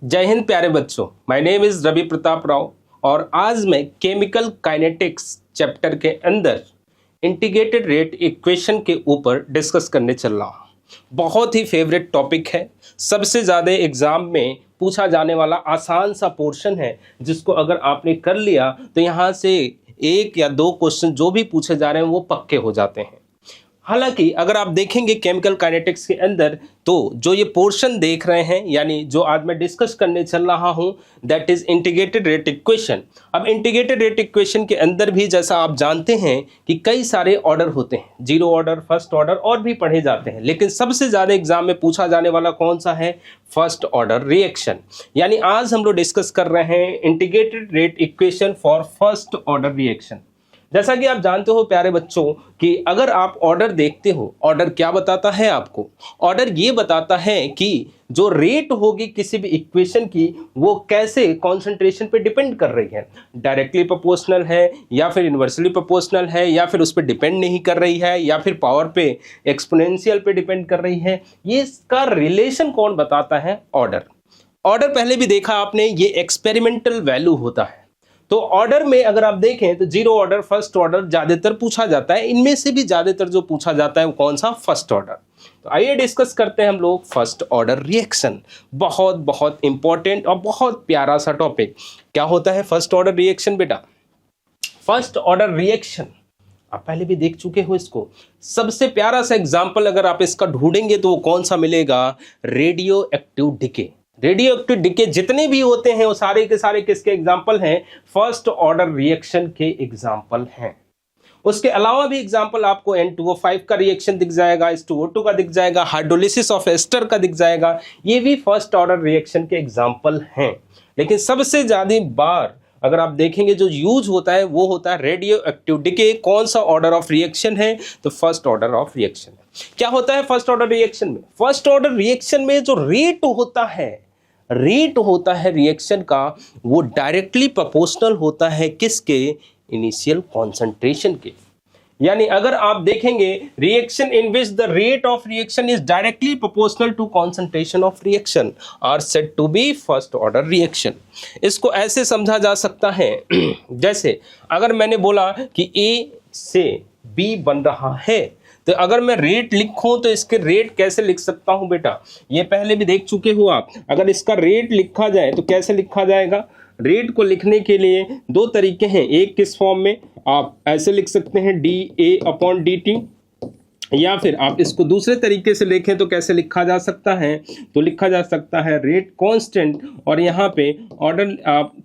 जय हिंद प्यारे बच्चों, my name is Ravi Pratap Rao और आज मैं केमिकल काइनेटिक्स चैप्टर के अंदर इंटीग्रेटेड रेट इक्वेशन के ऊपर डिस्कस करने चल रहा हूँ। बहुत ही फेवरेट टॉपिक है, सबसे ज़्यादा एग्ज़ाम में पूछा जाने वाला आसान सा पोर्शन है जिसको अगर आपने कर लिया तो यहाँ से एक या दो क्वेश्चन जो भी पूछे जा रहे हैं वो पक्के हो जाते हैं। हालांकि अगर आप देखेंगे केमिकल काइनेटिक्स के अंदर तो जो ये पोर्शन देख रहे हैं यानी जो आज मैं डिस्कस करने चल रहा हूं that is integrated rate equation. अब इंटीग्रेटेड रेट इक्वेशन के अंदर भी जैसा आप जानते हैं कि कई सारे ऑर्डर होते हैं, जीरो ऑर्डर, फर्स्ट ऑर्डर और भी पढ़े जाते हैं, लेकिन सबसे ज़्यादा एग्जाम में पूछा जाने वाला कौन सा है? First order reaction. यानी आज हम लोग डिस्कस कर रहे हैं integrated rate equation for first order reaction. जैसा कि आप जानते हो प्यारे बच्चों कि अगर आप ऑर्डर देखते हो, ऑर्डर क्या बताता है आपको? ऑर्डर ये बताता है कि जो रेट होगी किसी भी इक्वेशन की वो कैसे कॉन्सेंट्रेशन पे डिपेंड कर रही है, डायरेक्टली प्रोपोर्शनल है या फिर इन्वर्सली प्रोपोर्शनल है या फिर उस पर डिपेंड नहीं कर रही है या फिर पावर पे एक्सपोनेंशियल पे डिपेंड कर रही है। ये इसका रिलेशन कौन बताता है? ऑर्डर। ऑर्डर पहले भी देखा आपने, ये एक्सपेरिमेंटल वैल्यू होता है। तो ऑर्डर में अगर आप देखें तो जीरो ऑर्डर, फर्स्ट ऑर्डर ज्यादातर पूछा जाता है, इनमें से भी ज्यादातर जो पूछा जाता है वो कौन सा? First order. तो आइए डिस्कस करते हैं हम लोग फर्स्ट ऑर्डर रिएक्शन। बहुत बहुत इंपॉर्टेंट और बहुत प्यारा सा टॉपिक। क्या होता है फर्स्ट ऑर्डर रिएक्शन बेटा? फर्स्ट ऑर्डर रिएक्शन आप पहले भी देख चुके हो इसको। सबसे प्यारा सा एग्जाम्पल अगर आप इसका ढूंढेंगे तो वो कौन सा मिलेगा? Radio active decay. Radio active decay जितने भी होते हैं वो सारे के सारे किसके एग्जाम्पल हैं? फर्स्ट ऑर्डर रिएक्शन के एग्जाम्पल हैं। उसके अलावा भी एग्जाम्पल आपको N2O5 का रिएक्शन दिख जाएगा, H2O2 का दिख जाएगा, हाइड्रोलिसिस ऑफ एस्टर का दिख जाएगा। ये भी फर्स्ट ऑर्डर रिएक्शन के एग्जाम्पल हैं। लेकिन सबसे ज्यादा बार अगर आप देखेंगे जो यूज होता है वो होता है रेडियो एक्टिव डिके। कौन सा ऑर्डर ऑफ रिएक्शन है? तो फर्स्ट ऑर्डर ऑफ रिएक्शन है। क्या होता है फर्स्ट ऑर्डर रिएक्शन में? फर्स्ट ऑर्डर रिएक्शन में जो रेट होता है रिएक्शन का वो डायरेक्टली प्रोपोर्शनल होता है किसके? इनिशियल कॉन्सेंट्रेशन के। यानी अगर आप देखेंगे reaction in which the rate of reaction is directly proportional to concentration of reaction are said to be first order reaction. इसको ऐसे समझा जा सकता है जैसे अगर मैंने बोला कि ए से बी बन रहा है तो अगर मैं रेट लिखूं तो इसके रेट कैसे लिख सकता हूं बेटा? ये पहले भी देख चुके हो आप। अगर इसका रेट लिखा जाए तो कैसे लिखा जाएगा? रेट को लिखने के लिए दो तरीके हैं। एक किस फॉर्म में? आप ऐसे लिख सकते हैं dA/dt, या फिर आप इसको दूसरे तरीके से लिखें तो कैसे लिखा जा सकता है? तो लिखा जा सकता है रेट कांस्टेंट और यहाँ पे ऑर्डर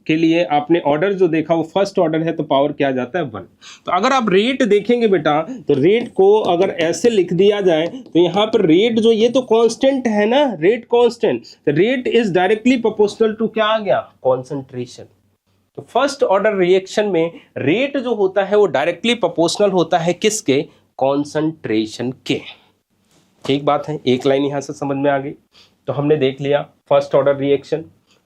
के लिए आपने ऑर्डर जो देखा वो फर्स्ट ऑर्डर है तो पावर क्या आ जाता है? 1। तो अगर आप रेट देखेंगे बेटा तो रेट को अगर ऐसे लिख दिया जाए तो यहाँ पर रेट जो ये तो कांस्टेंट है ना, rate constant, rate is directly proportional to क्या आ गया? कॉन्सेंट्रेशन। तो फर्स्ट ऑर्डर रिएक्शन में रेट जो होता है वो डायरेक्टली प्रोपोर्शनल होता है किसके? कॉन्सेंट्रेशन के। ठीक बात है, एक लाइन यहां से समझ में आ गई। तो हमने देख लिया first order reaction.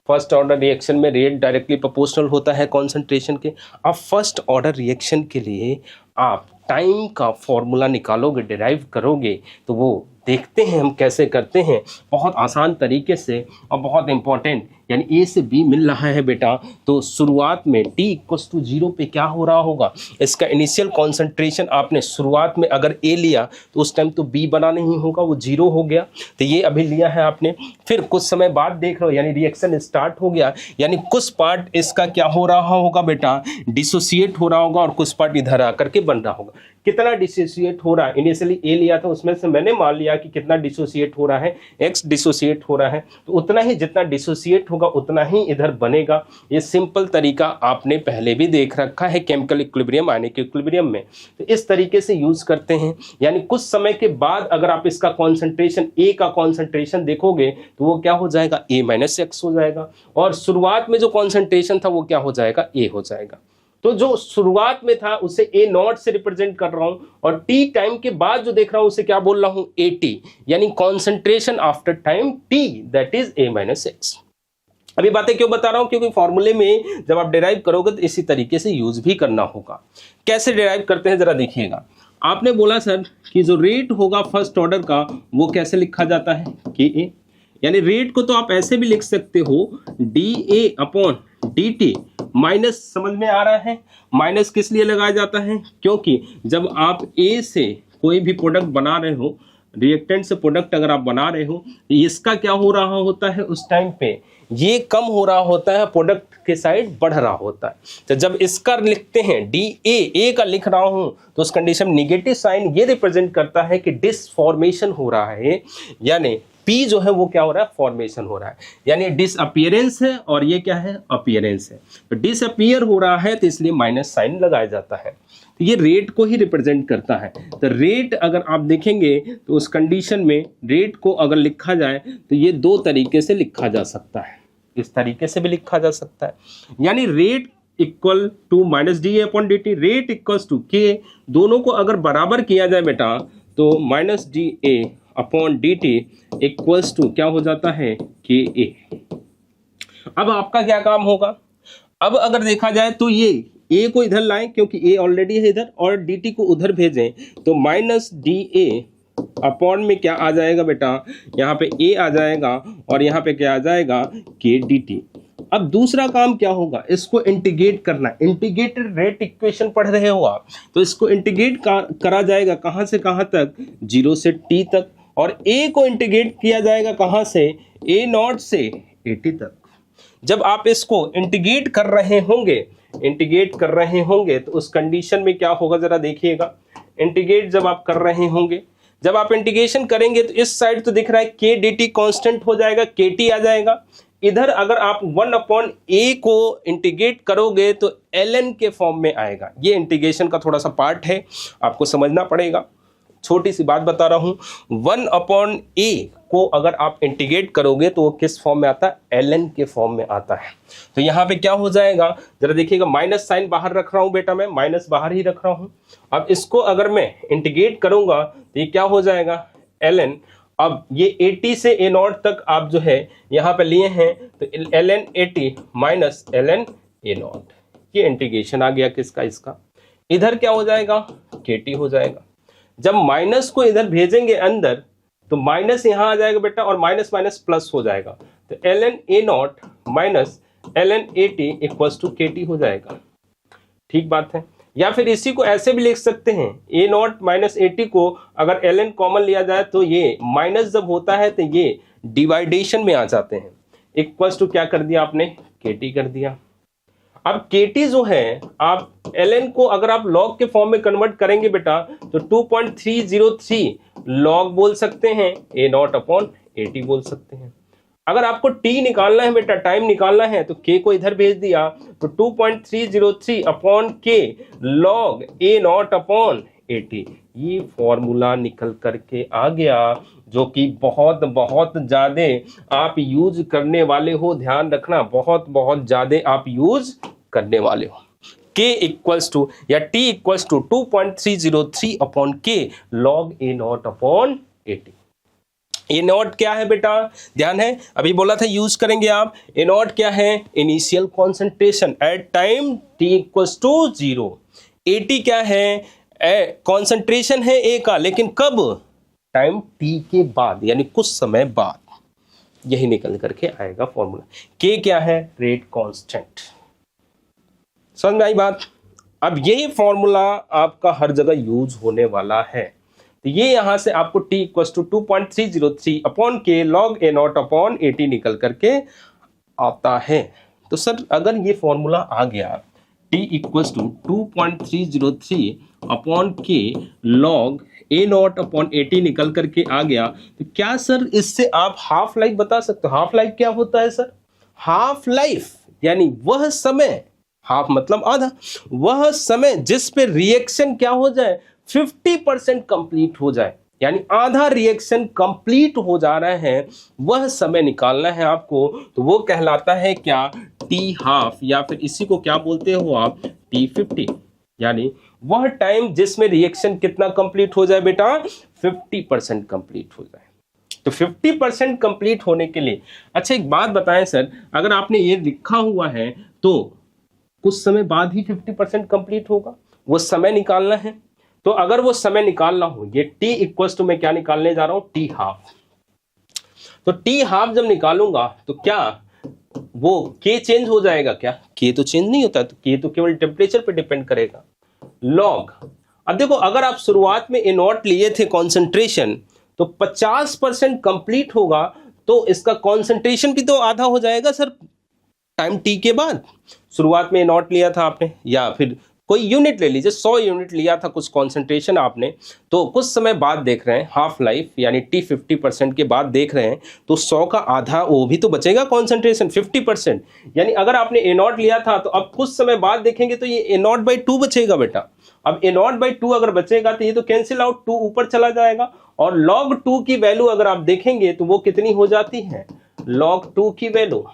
First order reaction में रेट डायरेक्टली प्रोपोर्शनल होता है कॉन्सेंट्रेशन के। अब फर्स्ट ऑर्डर रिएक्शन के लिए आप टाइम का फॉर्मूला निकालोगे, डिराइव करोगे, तो वो देखते हैं हम कैसे करते हैं, बहुत आसान तरीके से और बहुत इंपॉर्टेंट। यानी ए से बी मिल रहा है बेटा तो शुरुआत में t=0 पे क्या हो रहा होगा? इसका इनिशियल कॉन्सेंट्रेशन आपने शुरुआत में अगर ए लिया तो उस टाइम तो बी बना नहीं होगा, वो 0 हो गया। तो ये अभी लिया है आपने, फिर कुछ समय बाद देख रहे हो यानी रिएक्शन स्टार्ट हो गया, यानी कुछ पार्ट इसका क्या हो रहा होगा बेटा? डिसोसिएट हो रहा होगा और कुछ पार्ट इधर आकर के बन रहा होगा। कितना डिसोसिएट हो रहा है? इनिशियली ए लिया था उसमें से मैंने मान लिया कि कितना डिसोसिएट हो रहा है, x डिसोसिएट हो रहा है, तो उतना ही जितना डिसोसिएट होगा उतना ही इधर बनेगा। ये सिंपल तरीका आपने पहले भी देख रखा है केमिकल इक्विलिब्रियम, आयनिक इक्विलिब्रियम में। तो इस तरीके से यूज करते हैं। यानी कुछ समय के बाद अगर आप इसका कॉन्सेंट्रेशन, ए का कॉन्सेंट्रेशन देखोगे तो वो क्या हो जाएगा? A-x हो जाएगा और शुरुआत में जो कॉन्सेंट्रेशन था वो क्या हो जाएगा? ए हो जाएगा। तो जो शुरुआत में था उसे A0 से रिप्रेजेंट कर रहा हूं और t टाइम के बाद जो देख रहा हूं उसे क्या बोल रहा हूं? AT, यानी concentration after time t, that is A-x। अभी बातें क्यों बता रहा हूं? क्योंकि फॉर्मूले में जब आप डिराइव करोगे तो इसी तरीके से यूज भी करना होगा। कैसे डिराइव करते हैं जरा देखिएगा। आपने बोला सर कि जो रेट होगा फर्स्ट ऑर्डर का वो कैसे लिखा जाता है? KA यानी रेट को तो आप ऐसे भी लिख सकते हो dA/dt माइनस, समझ में आ रहा है? माइनस किस लिए लगाया जाता है? क्योंकि जब आप ए से कोई भी प्रोडक्ट बना रहे हो, रिएक्टेंट से प्रोडक्ट अगर आप बना रहे हो, इसका क्या हो रहा होता है उस टाइम पे, ये कम हो रहा होता है, प्रोडक्ट के साइड बढ़ रहा होता है। तो जब इसका लिखते हैं ए का लिख रहा हूं तो उस कंडीशन में निगेटिव साइन ये रिप्रेजेंट करता है कि डिसफॉर्मेशन हो रहा है, यानी पी जो है वो क्या हो रहा है, फॉर्मेशन हो रहा है, यानी डिसअपियरेंस है और ये क्या है, अपीयरेंस है। तो डिसअपियर हो रहा है तो इसलिए माइनस साइन लगाया जाता है। तो ये रेट को ही रिप्रेजेंट करता है। तो रेट अगर आप देखेंगे तो उस कंडीशन में रेट को अगर लिखा जाए तो ये दो तरीके से लिखा जा सकता है, इस तरीके से भी लिखा जा सकता है, यानी rate equal to minus dA/dt, rate equals to k, दोनों को अगर बराबर किया जाए बेटा तो माइनस dA/dt इक्वल्स टू क्या हो जाता है, KA। अब आपका क्या काम होगा, अब अगर देखा जाए तो ये ए को इधर लाएं क्योंकि ए ऑलरेडी है इधर, और dt को उधर भेजें तो माइनस dA/ में क्या आ जाएगा बेटा, यहाँ पे a आ जाएगा और यहाँ पे क्या आ जाएगा, kdt। अब दूसरा काम क्या होगा, इसको इंटीग्रेट करना, इंटीग्रेटेड रेट इक्वेशन पढ़ रहे हो आप, तो इसको इंटीग्रेट करा जाएगा कहाँ से कहाँ तक, 0 से t तक, और a को इंटीग्रेट किया जाएगा कहाँ से, A0 से 80 तक। जब आप इसको इंटीग्रेट कर रहे होंगे तो उस कंडीशन में क्या होगा जरा देखिएगा, इंटीग्रेट जब आप कर रहे होंगे, जब आप इंटीग्रेशन करेंगे तो इस साइड तो दिख रहा है k dt कांस्टेंट हो जाएगा, kt आ जाएगा। इधर अगर आप 1/a को इंटीग्रेट करोगे तो ln के फॉर्म में आएगा। ये इंटीग्रेशन का थोड़ा सा पार्ट है, आपको समझना पड़ेगा। छोटी सी बात बता रहा हूं, 1/a को अगर आप इंटीग्रेट करोगे तो वो किस फॉर्म में आता है, ln के फॉर्म में आता है। तो यहाँ पे क्या हो जाएगा जरा देखिएगा, माइनस साइन बाहर रख रहा हूं बेटा, मैं माइनस बाहर ही रख रहा हूं। अब इसको अगर मैं इंटीग्रेट करूंगा तो ये क्या हो जाएगा, ln। अब ये 80 से A0 तक आप जो है यहाँ पे लिए हैं तो ln 80 माइनस ln A0, ये इंटीग्रेशन आ गया किसका, इसका। इधर क्या हो जाएगा, kt हो जाएगा। जब माइनस को इधर भेजेंगे अंदर तो माइनस यहां आ जाएगा बेटा और माइनस माइनस प्लस हो जाएगा, तो ln A0 minus ln 80 equals to kt हो जाएगा। ठीक बात है। या फिर इसी को ऐसे भी लिख सकते हैं, A0 माइनस 80 को अगर ln कॉमन लिया जाए तो ये माइनस जब होता है तो ये डिवाइडेशन में आ जाते हैं, इक्वल्स टू क्या कर दिया आपने, kt कर दिया। अब kt जो है आप ln को अगर आप log के फॉर्म में कन्वर्ट करेंगे बेटा तो 2.303 log बोल सकते हैं, A0/80 बोल सकते हैं। अगर आपको t निकालना है बेटा, टाइम निकालना है, तो k को इधर भेज दिया तो 2.303/k log A0/80, ये फॉर्मूला निकल करके आ गया, जो कि बहुत बहुत ज्यादा आप यूज करने वाले हो, ध्यान रखना, बहुत बहुत ज्यादा आप यूज करने वाले हो। k इक्वल्स टू या t equals to 2.303/k log A0/80। A0 क्या है बेटा, ध्यान है, अभी बोला था यूज करेंगे आप। A0 क्या है, initial concentration at time t equals to 0। 80 क्या है, कॉन्सेंट्रेशन है A का, लेकिन कब, टाइम t के बाद, यानी कुछ समय बाद। यही निकल करके आएगा फॉर्मूला। k क्या है, रेट कांस्टेंट। समझ में आई बात। अब यही फॉर्मूला आपका हर जगह यूज होने वाला है। तो ये यहां से आपको t equals to 2.303/k log A0/80 निकल करके आता है। तो सर अगर ये फॉर्मूला आ गया, t equals to 2.303/k log A0/80 निकल करके आ गया, तो क्या सर इससे आप हाफ लाइफ बता सकते हो? हाफ लाइफ क्या होता है सर, हाफ लाइफ यानी वह समय, हाफ मतलब आधा, वह समय जिस पे रिएक्शन क्या हो जाए, 50% कंप्लीट हो जाए, यानी आधा रिएक्शन कंप्लीट हो जा रहा है, वह समय निकालना है आपको। तो वो कहलाता है क्या, टी हाफ, या फिर इसी को क्या बोलते हो आप, T50, यानी वह टाइम जिसमें रिएक्शन कितना कंप्लीट हो जाए बेटा, 50% कंप्लीट हो जाए। तो 50% कंप्लीट होने के लिए, अच्छा एक बात बताएं सर, अगर आपने ये लिखा हुआ है तो कुछ समय बाद ही 50% कंप्लीट होगा, वो समय निकालना है। तो अगर वो समय निकालना हो, ये t इक्वल्स टू मैं क्या निकालने जा रहा हूं, t हाफ। तो टी हाफ जब निकालूंगा तो क्या वो के चेंज हो जाएगा? क्या के तो चेंज नहीं होता, तो के तो केवल टेम्परेचर पे डिपेंड करेगा। लॉग, अब देखो अगर आप शुरुआत में ए नॉट लिए थे कॉन्सेंट्रेशन, तो 50% कंप्लीट होगा तो इसका कॉन्सेंट्रेशन भी तो आधा हो जाएगा सर टाइम टी के बाद। शुरुआत में ए नॉट लिया था आपने, या फिर कोई यूनिट ले लीजिए, 100 यूनिट लिया था कुछ कॉन्सेंट्रेशन आपने, तो कुछ समय बाद देख रहे हैं हाफ लाइफ यानी टी 50% के बाद देख रहे हैं, तो 100 का आधा वो भी तो बचेगा कॉन्सेंट्रेशन 50%। यानी अगर आपने ए नॉट लिया था तो अब कुछ समय बाद देखेंगे तो ये ए नॉट बाई 2 बचेगा बेटा। अब ए नॉट बाई 2 अगर बचेगा तो ये तो कैंसिल आउट, 2 ऊपर चला जाएगा, और log 2 की वैल्यू अगर आप देखेंगे तो वो कितनी हो जाती है? log 2 की वैल्यू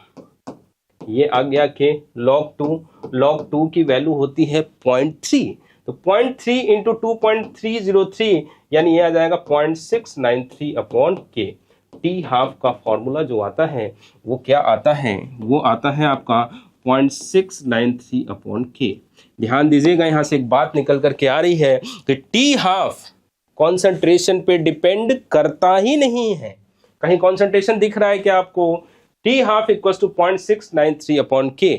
ये आ गया कि log 2 की वैल्यू होती है 0.3, तो 0.3 इंटू 2.303 यानी ये आ जाएगा 0.693 अपॉन के। टी हाफ का फॉर्मूला जो आता है वो क्या आता है? वो आता है आपका 0.693 अपॉन के। ध्यान दीजिएगा, यहाँ से एक बात निकल करके आ रही है कि टी हाफ कॉन्सेंट्रेशन पे डिपेंड करता ही नहीं है। कहीं कॉन्सेंट्रेशन दिख रहा है क्या आपको? T half equal to 0.693 upon k,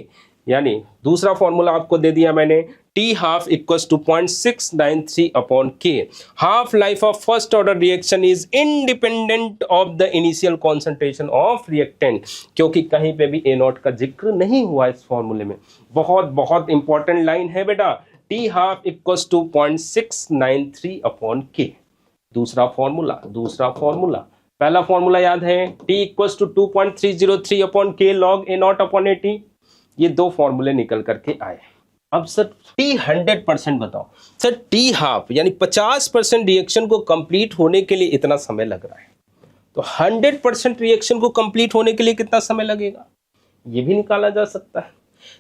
यानी दूसरा फॉर्मूला आपको दे दिया मैंने, t half equal to 0.693 upon k. Half life of first order reaction is independent of the initial concentration of reactant, क्योंकि कहीं पे भी ए नॉट का जिक्र नहीं हुआ इस फॉर्मूले में। बहुत बहुत इंपॉर्टेंट लाइन है बेटा, t half equal to 0.693 upon k. दूसरा फॉर्मूला पहला फॉर्मूला याद है, T equal to 2.303 upon k log A naught upon A t. ये दो फॉर्मूले निकल करके आए। अब सर टी 100% बताओ सर, टी हाफ यानी 50% रिएक्शन को कंप्लीट होने के लिए इतना समय लग रहा है, तो 100% रिएक्शन को कंप्लीट होने के लिए कितना समय लगेगा? ये भी निकाला जा सकता है।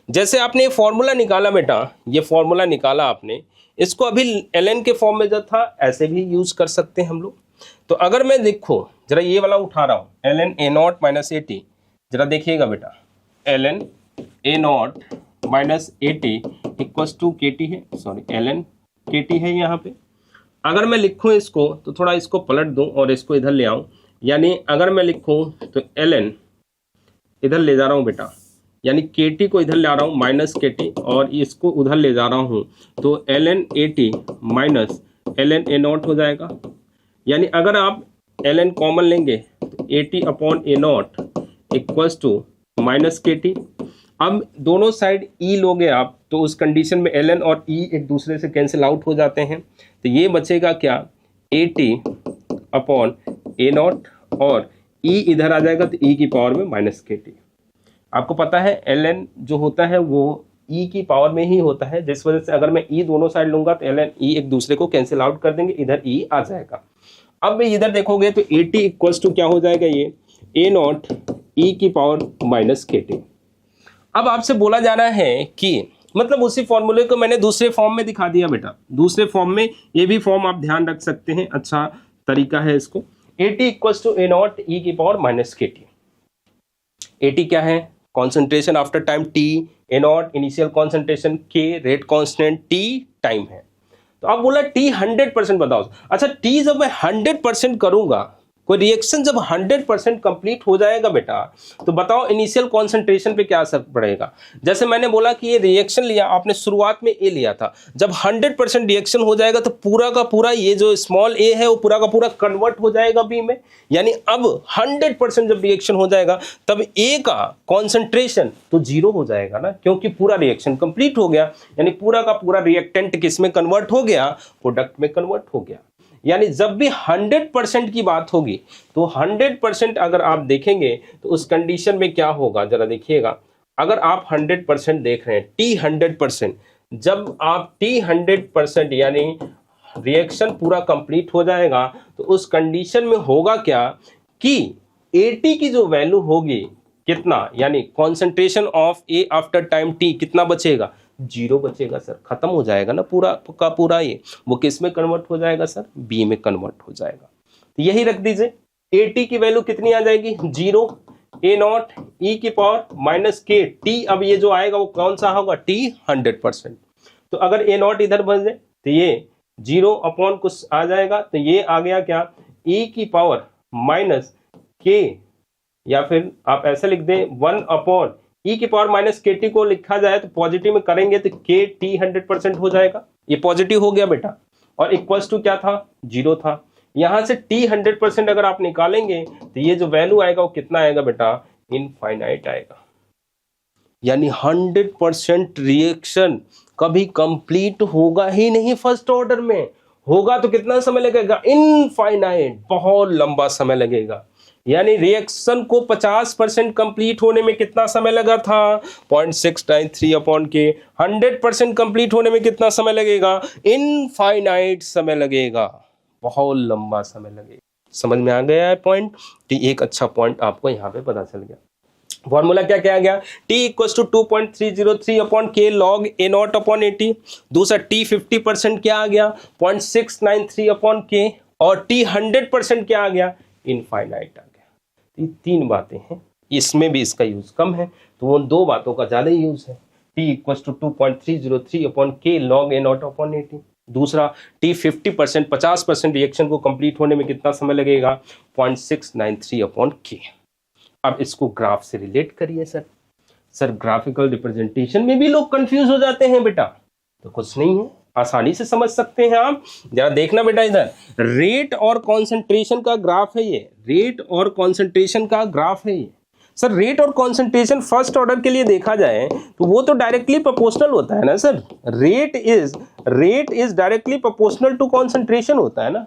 जैसे आपने ये फॉर्मूला निकाला बेटा, ये फॉर्मूला निकाला आपने, इसको अभी ln के फॉर्म में जो था ऐसे भी यूज कर सकते हैं हम लोग। तो अगर मैं देखो जरा ये वाला उठा रहा हूं ln a naught minus A t, जरा देखिएगा बेटा, ln a naught minus A t equal to k t है, सॉरी ln के टी है यहाँ पे। अगर मैं लिखूं इसको तो थोड़ा इसको पलट दूं और इसको इधर ले आऊं, यानी अगर मैं लिखूं तो ln इधर ले जा रहा हूं बेटा, यानी के टी को इधर ले आ रहा हूं माइनस के टी, और इसको उधर ले जा रहा हूं तो ln A t minus ln A naught हो जाएगा। यानी अगर आप ln कॉमन लेंगे तो A t upon A naught equals to minus k t. अब दोनों साइड ई लोगे आप तो उस कंडीशन में ln और ई एक दूसरे से कैंसिल आउट हो जाते हैं, तो ये बचेगा क्या? ए टी अपॉन ए नॉट, और ई इधर आ जाएगा तो ई की पावर में माइनस के टी। आपको पता है ln जो होता है वो ई की पावर में ही होता है, जिस वजह से अगर मैं ई दोनों साइड लूंगा तो ln ई एक दूसरे को कैंसिल आउट कर देंगे, इधर ई आ जाएगा। अब इधर देखोगे तो ए टी इक्वल्स टू क्या हो जाएगा? ये ए नॉट ई की पावर माइनस के टी। अब आपसे बोला जा रहा है कि मतलब उसी फॉर्मूले को मैंने दूसरे फॉर्म में दिखा दिया बेटा, दूसरे फॉर्म में, ये भी फॉर्म आप ध्यान रख सकते हैं, अच्छा तरीका है इसको। A t equals to a naught e की power minus k t. A t क्या है? Concentration after time t, a naught initial concentration, k rate constant, t time है। तो आप बोला टी 100% बताओ। अच्छा टी जब मैं 100% करूंगा, कोई रिएक्शन जब 100% कंप्लीट हो जाएगा बेटा, तो बताओ इनिशियल कॉन्सेंट्रेशन पे क्या असर पड़ेगा? जैसे मैंने बोला कि ये रिएक्शन लिया आपने, शुरुआत में ए लिया था, जब 100% रिएक्शन हो जाएगा तो पूरा का पूरा ये जो स्मॉल ए है वो पूरा का पूरा कन्वर्ट हो जाएगा बी में। यानी अब 100% जब रिएक्शन हो जाएगा तब ए का कॉन्सेंट्रेशन तो 0 हो जाएगा ना, क्योंकि पूरा रिएक्शन कंप्लीट हो गया, यानी पूरा का पूरा रिएक्टेंट किस में कन्वर्ट हो गया? प्रोडक्ट में कन्वर्ट हो गया। यानी जब भी 100% की बात होगी तो 100% अगर आप देखेंगे तो उस कंडीशन में क्या होगा जरा देखिएगा। अगर आप 100% देख रहे हैं, टी 100%, जब आप टी 100% यानी रिएक्शन पूरा कंप्लीट हो जाएगा तो उस कंडीशन में होगा क्या कि एटी की जो वैल्यू होगी कितना, यानी concentration of A after time T कितना बचेगा? 0 बचेगा सर, खत्म हो जाएगा ना पूरा का पूरा। ये वो किस में कन्वर्ट हो जाएगा सर? बी में कन्वर्ट हो जाएगा। तो यही रख दीजिए, ए टी की वैल्यू कितनी आ जाएगी? 0, ए नॉट ई की पावर माइनस के टी। अब ये जो आएगा वो कौन सा होगा? टी 100%। तो अगर ए नॉट इधर बन जाए तो ये 0 अपॉन कुछ आ जाएगा, तो ये आ गया क्या? ई की पावर माइनस के या फिर आप ऐसे लिख दें 1 अपॉन ई की पावर माइनस के टी को लिखा जाए तो पॉजिटिव में करेंगे तो के टी 100% हो जाएगा, ये पॉजिटिव हो गया बेटा, और इक्वल्स टू क्या था, 0 था। यहां से टी 100% अगर आप निकालेंगे तो ये जो वैल्यू आएगा वो कितना आएगा बेटा, इनफाइनाइट आएगा। यानी 100% रिएक्शन कभी कंप्लीट होगा ही नहीं फर्स्ट ऑर्डर में, होगा तो कितना समय लगेगा, इनफाइनाइट, बहुत लंबा समय लगेगा। यानी रिएक्शन को 50% कंप्लीट होने में कितना समय लगा था, 0.693 अपॉन के। 100% कंप्लीट होने में कितना समय लगेगा, इनफाइनाइट समय लगेगा, बहुत लंबा समय लगेगा। समझ में आ गया है पॉइंट, तो एक अच्छा पॉइंट आपको यहाँ पे पता चल गया। फॉर्मूला क्या क्या आ गया, t equal to 2.303 upon k log A naught upon 80। दूसरा t 50% क्या आ गया, 0.693 अपॉन के, और t 100% क्या आ गया, इनफाइनाइट आ गया। ये तीन बातें हैं, इसमें भी इसका यूज कम है, तो वो दो बातों का ज्यादा यूज है। t equal to 2.303 upon k log A naught upon 80। दूसरा t 50%, 50% रिएक्शन को कंप्लीट होने में कितना समय लगेगा, 0.693 अपॉन के। अब इसको ग्राफ से रिलेट करिए सर ग्राफिकल रिप्रेजेंटेशन में भी लोग कंफ्यूज हो जाते हैं बेटा, तो कुछ नहीं है, आसानी से समझ सकते हैं आप। जरा देखना बेटा, इधर रेट और कॉन्सेंट्रेशन का ग्राफ है ये, रेट और कॉन्सेंट्रेशन का ग्राफ है ये। सर रेट और कॉन्सेंट्रेशन फर्स्ट ऑर्डर के लिए देखा जाए तो वो तो डायरेक्टली प्रोपोर्शनल होता है ना sir, rate is directly proportional to concentration होता है ना,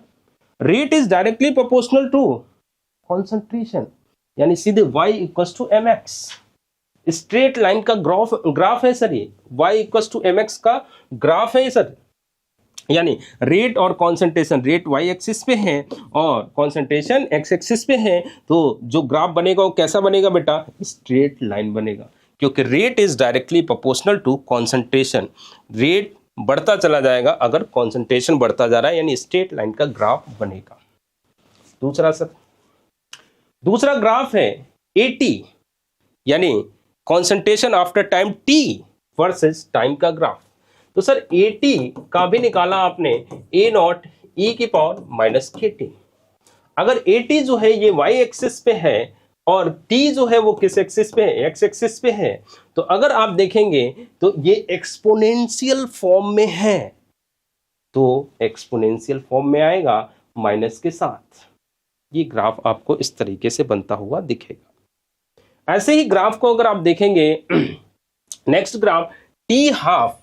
rate is directly proportional to concentration, यानी सीधे y equals to mx, straight line का ग्राफ है सर ये, y इक्वल्स टू mx का ग्राफ है सर। यानी रेट और कॉन्सेंट्रेशन, रेट y एक्सिस पे है और कॉन्सेंट्रेशन x एक्सिस पे है, तो जो ग्राफ बनेगा वो कैसा बनेगा बेटा, स्ट्रेट लाइन बनेगा, क्योंकि rate is directly proportional to concentration. Rate बढ़ता चला जाएगा अगर कॉन्सेंट्रेशन बढ़ता जा रहा है, यानी स्ट्रेट लाइन का ग्राफ बनेगा। दूसरा ग्राफ है AT, यानी concentration after time T versus time का ग्राफ। तो सर AT का भी निकाला आपने A नॉट e की पावर माइनस KT। अगर AT जो है ये y एक्सिस पे है और T जो है वो किस एक्सिस पे है, x एक्सिस पे है, तो अगर आप देखेंगे तो ये एक्सपोनेंशियल फॉर्म में है, तो एक्सपोनेंशियल फॉर्म में आएगा माइनस के साथ। ये ग्राफ आपको इस तरीके से बनता हुआ दिखेगा। ऐसे ही ग्राफ को अगर आप देखेंगे next graph T half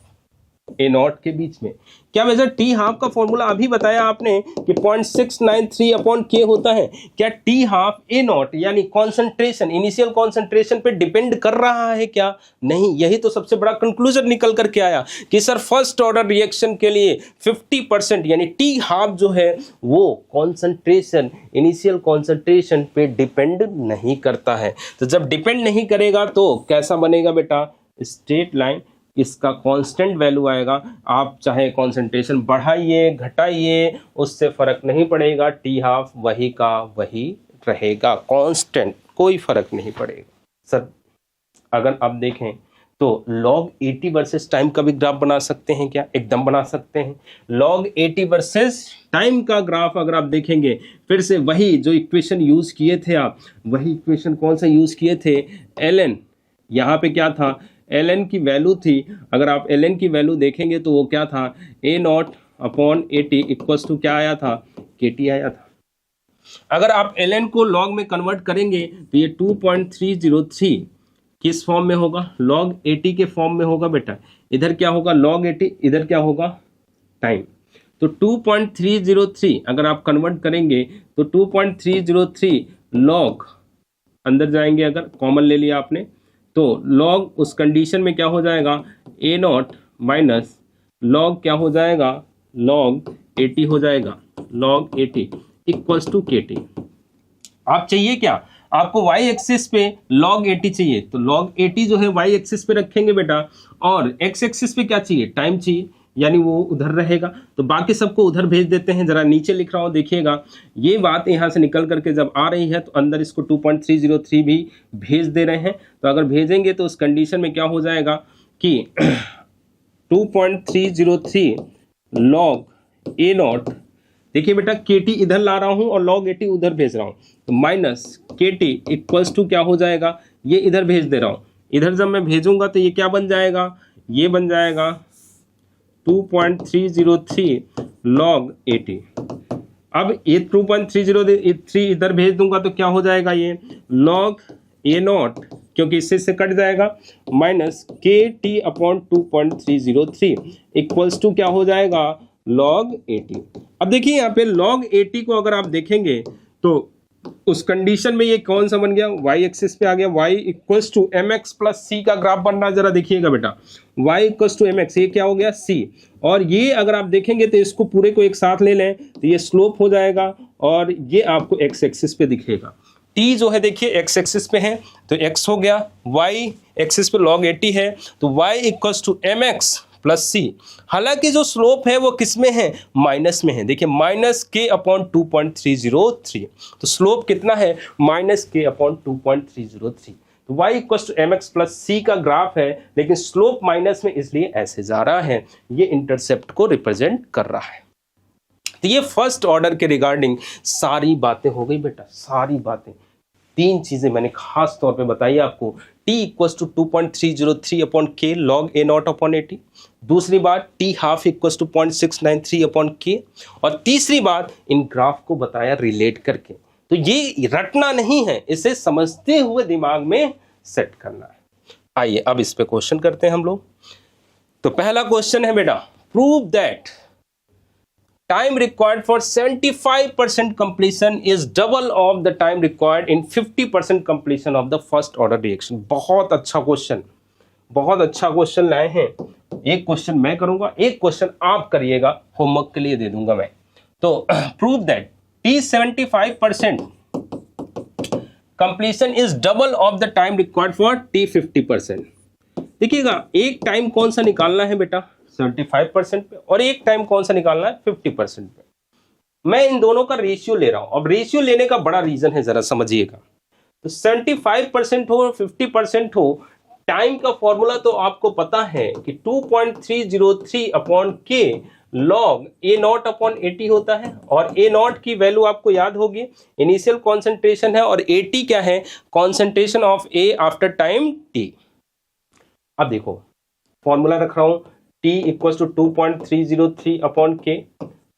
A not के बीच में, क्या वजह, टी हाफ का फॉर्मूला अभी बताया आपने कि 0.693 अपॉन के होता है। क्या टी हाफ ए नॉट यानी कॉन्सेंट्रेशन, इनिशियल कॉन्सेंट्रेशन पे डिपेंड कर रहा है क्या, नहीं। यही तो सबसे बड़ा कंक्लूजन निकल करके आया कि सर फर्स्ट ऑर्डर रिएक्शन के लिए 50% यानी टी हाफ जो है वो कॉन्सेंट्रेशन, इनिशियल कॉन्सेंट्रेशन पे डिपेंड नहीं करता है। तो जब डिपेंड नहीं करेगा तो कैसा बनेगा बेटा, स्ट्रेट लाइन, इसका कांस्टेंट वैल्यू आएगा। आप चाहे कंसंट्रेशन बढ़ाइए घटाइए उससे फर्क नहीं पड़ेगा, टी हाफ वही का वही रहेगा, कांस्टेंट, कोई फर्क नहीं पड़ेगा। सर अगर आप देखें तो log 80 वर्सेस टाइम का भी ग्राफ बना सकते हैं क्या, एकदम बना सकते हैं। log 80 वर्सेस टाइम का ग्राफ अगर आप देखेंगे, फिर से वही जो इक्वेशन यूज किए थे आप, वही इक्वेशन कौन सा यूज किए थे, ln, यहाँ पे क्या था, ln की वैल्यू थी, अगर आप ln की वैल्यू देखेंगे तो वो क्या था, a naught upon 80 equals to क्या आया था, kt आया था। अगर आप ln को log में कन्वर्ट करेंगे तो ये 2.303 किस फॉर्म में होगा, log 80 के फॉर्म में होगा बेटा। इधर क्या होगा log 80, इधर क्या होगा टाइम, तो 2.303 अगर आप कन्वर्ट करेंगे तो 2.303 log, अंदर जाएंगे अगर कॉमन ले लिया आपने तो log उस कंडीशन में क्या हो जाएगा, a नॉट माइनस log क्या हो जाएगा, log 80 हो जाएगा, log 80 इक्वल्स टू kt। आप चाहिए क्या, आपको y एक्सिस पे log 80 चाहिए, तो log 80 जो है y एक्सिस पे रखेंगे बेटा, और x एक्सिस पे क्या चाहिए, टाइम चाहिए, यानी वो उधर रहेगा, तो बाकी सबको उधर भेज देते हैं। जरा नीचे लिख रहा हूं देखिएगा, ये बात यहां से निकल करके जब आ रही है तो अंदर इसको 2.303 भी भेज दे रहे हैं। तो अगर भेजेंगे तो उस कंडीशन में क्या हो जाएगा कि 2.303 log a नॉट, देखिए बेटा kt इधर ला रहा हूं और log 80 उधर भेज रहा हूं, तो minus k T equals to क्या हो जाएगा, ये इधर भेज दे रहा हूँ, इधर जब मैं भेजूंगा तो ये क्या बन जाएगा, ये बन जाएगा 2.303 log 80। अब ये 2.303 इधर भेज दूंगा तो क्या हो जाएगा, ये log ए नॉट, क्योंकि इससे से कट जाएगा, minus k T upon 2.303 equals to क्या हो जाएगा, log 80। अब देखिए यहाँ पे log 80 को अगर आप देखेंगे तो उस कंडीशन में ये कौन सा बन गया, y एक्सिस पे आ गया, y equals to m x plus c का ग्राफ बन रहा है, जरा देखिएगा बेटा, y equals to m x, ये क्या हो गया c, और ये अगर आप देखेंगे तो इसको पूरे को एक साथ ले लें तो ये स्लोप हो जाएगा और ये आपको x एक्सिस पे दिखेगा। t जो है देखिए x एक्सिस पे है तो x हो गया, y एक्सिस पे log 80 है तो y equals to m x plus c. हालांकि जो स्लोप है वो किस में है, माइनस में है, देखिए माइनस के अपॉन 2.303, तो स्लोप कितना है, माइनस के अपॉन 2.303। तो y equals to m x plus c का ग्राफ है लेकिन स्लोप माइनस में, इसलिए ऐसे जा रहा है, ये इंटरसेप्ट को रिप्रेजेंट कर रहा है। तो ये फर्स्ट ऑर्डर के रिगार्डिंग सारी बातें हो गई बेटा, सारी बातें, तीन चीजें मैंने खास तौर पे बताई आपको, t equals to 2.303 upon k log A naught upon 80, दूसरी बात t half equals to 0.693 upon k, और तीसरी बात इन ग्राफ को बताया रिलेट करके। तो ये रटना नहीं है, इसे समझते हुए दिमाग में सेट करना है। आइए अब इस पे क्वेश्चन करते हैं हम लोग। तो पहला क्वेश्चन है बेटा, prove that time required for 75% completion is double of the time required in 50% completion of the first order reaction। बहुत अच्छा क्वेश्चन, बहुत अच्छा क्वेश्चन लाए हैं। एक क्वेश्चन मैं करूंगा, एक क्वेश्चन आप करिएगा, होमवर्क के लिए दे दूंगा मैं। तो prove that T 75% completion is double of the time required for T 50%। देखिएगा एक टाइम कौन सा निकालना है बेटा, 75% पे, और एक टाइम कौन सा निकालना है, 50% पे। मैं इन दोनों का रेशियो ले रहा हूं। अब रेशियो लेने का बड़ा रीजन है, जरा समझिएगा। तो 75% हो 50% हो, टाइम का फॉर्मूला तो आपको पता है कि 2.303 upon k log A naught upon 80 होता है, और ए नॉट की वैल्यू आपको याद होगी, इनिशियल कॉन्सेंट्रेशन है, और 80 क्या है, concentration of A after time T. अब देखो फॉर्मूला रख रहा हूं, t equals to 2.303 upon k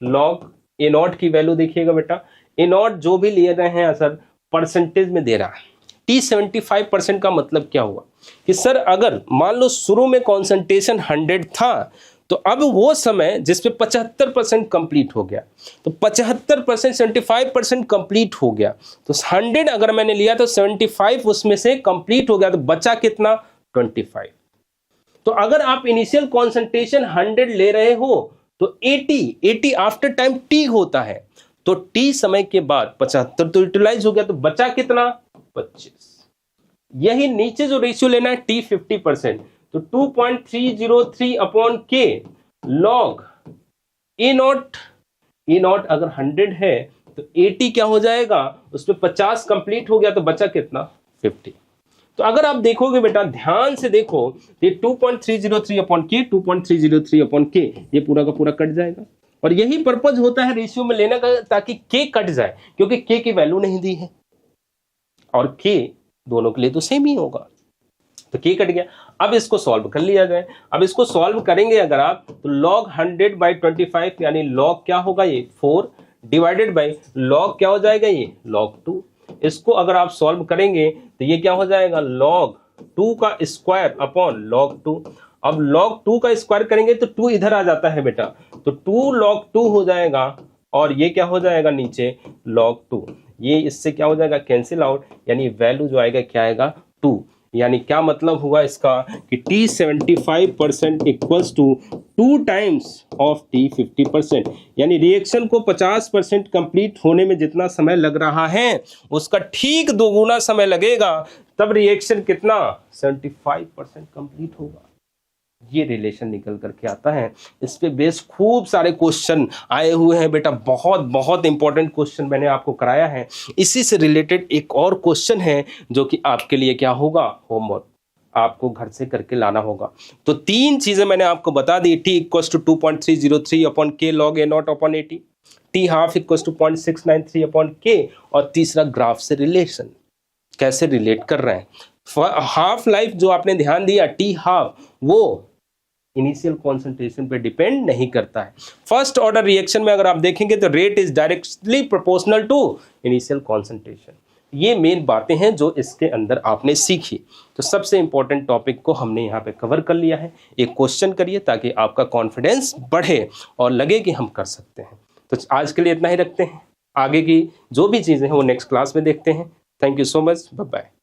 log A not की वैल्यू देखिएगा बेटा, ए नॉट जो भी ले रहे हैं सर परसेंटेज में दे रहा है। t 75% का मतलब क्या हुआ कि सर अगर मान लो शुरू में कॉन्सेंट्रेशन 100 था तो अब वो समय जिसपे 75% कंप्लीट हो गया, तो 75% 75% कंप्लीट हो गया, तो 100 अगर मैंने लिया तो 75 उसमें से कंप्लीट हो गया, तो बचा कितना, 25। तो अगर आप इनिशियल कॉन्सेंट्रेशन 100 ले रहे हो तो 80 आफ्टर टाइम t होता है, तो t समय के बाद 75 तो यूटिलाइज हो गया, तो बचा कितना, 25। यही नीचे जो रेशियो लेना है t 50%, तो 2.303 upon k log A not अगर 100 है तो 80 क्या हो जाएगा, उसमें 50 कंप्लीट हो गया, तो बचा कितना, 50। तो अगर आप देखोगे बेटा ध्यान से देखो, ये 2.303 अपॉन के 2.303 अपॉन के, ये पूरा का पूरा कट जाएगा, और यही पर्पज होता है रेशियो में लेने का, ताकि के कट जाए, क्योंकि के की वैल्यू नहीं दी है और के दोनों के लिए तो सेम ही होगा, तो के कट गया। अब इसको सॉल्व कर लिया जाए। अब इसको सॉल्व करेंगे अगर आप, तो log 100/25 यानी log क्या होगा, ये 4 डिवाइडेड बाई log क्या हो जाएगा, ये log 2। इसको अगर आप सॉल्व करेंगे तो ये क्या हो जाएगा, log 2 का स्क्वायर अपॉन log 2। अब log 2 का स्क्वायर करेंगे तो 2 इधर आ जाता है बेटा, तो 2 log 2 हो जाएगा, और ये क्या हो जाएगा नीचे log 2, ये इससे क्या हो जाएगा, कैंसिल आउट, यानी वैल्यू जो आएगा क्या आएगा, 2। यानी क्या मतलब हुआ इसका कि T 75% equals to 2 times of T 50%, यानी रिएक्शन को 50% कंप्लीट होने में जितना समय लग रहा है उसका ठीक दोगुना समय लगेगा, तब रिएक्शन कितना, 75% कंप्लीट होगा। ये रिलेशन निकल करके आता है। इस पे बेस खूब सारे क्वेश्चन आए हुए हैं बेटा, बहुत बहुत इंपॉर्टेंट क्वेश्चन मैंने आपको कराया है। इसी से रिलेटेड एक और क्वेश्चन है जो कि आपके लिए क्या होगा, होमवर्क आपको घर से करके लाना होगा। तो तीन चीजें मैंने आपको बता दी, t equals to 2.303 upon k log A naught upon 80, t half equal to 0.693 upon k, और तीसरा ग्राफ से रिलेशन, कैसे रिलेट कर रहे हैं। हाफ लाइफ जो आपने ध्यान दिया टी हाफ, वो इनिशियल कॉन्सेंट्रेशन पे डिपेंड नहीं करता है। फर्स्ट ऑर्डर रिएक्शन में अगर आप देखेंगे तो rate is directly proportional to initial concentration. ये मेन बातें हैं जो इसके अंदर आपने सीखी। तो सबसे इंपॉर्टेंट टॉपिक को हमने यहाँ पे कवर कर लिया है। एक क्वेश्चन करिए ताकि आपका कॉन्फिडेंस बढ़े और लगे कि हम कर सकते हैं। तो आज के लिए इतना ही रखते हैं, आगे की जो भी चीज़ें हैं वो नेक्स्ट क्लास में देखते हैं। Thank you so much, bye bye.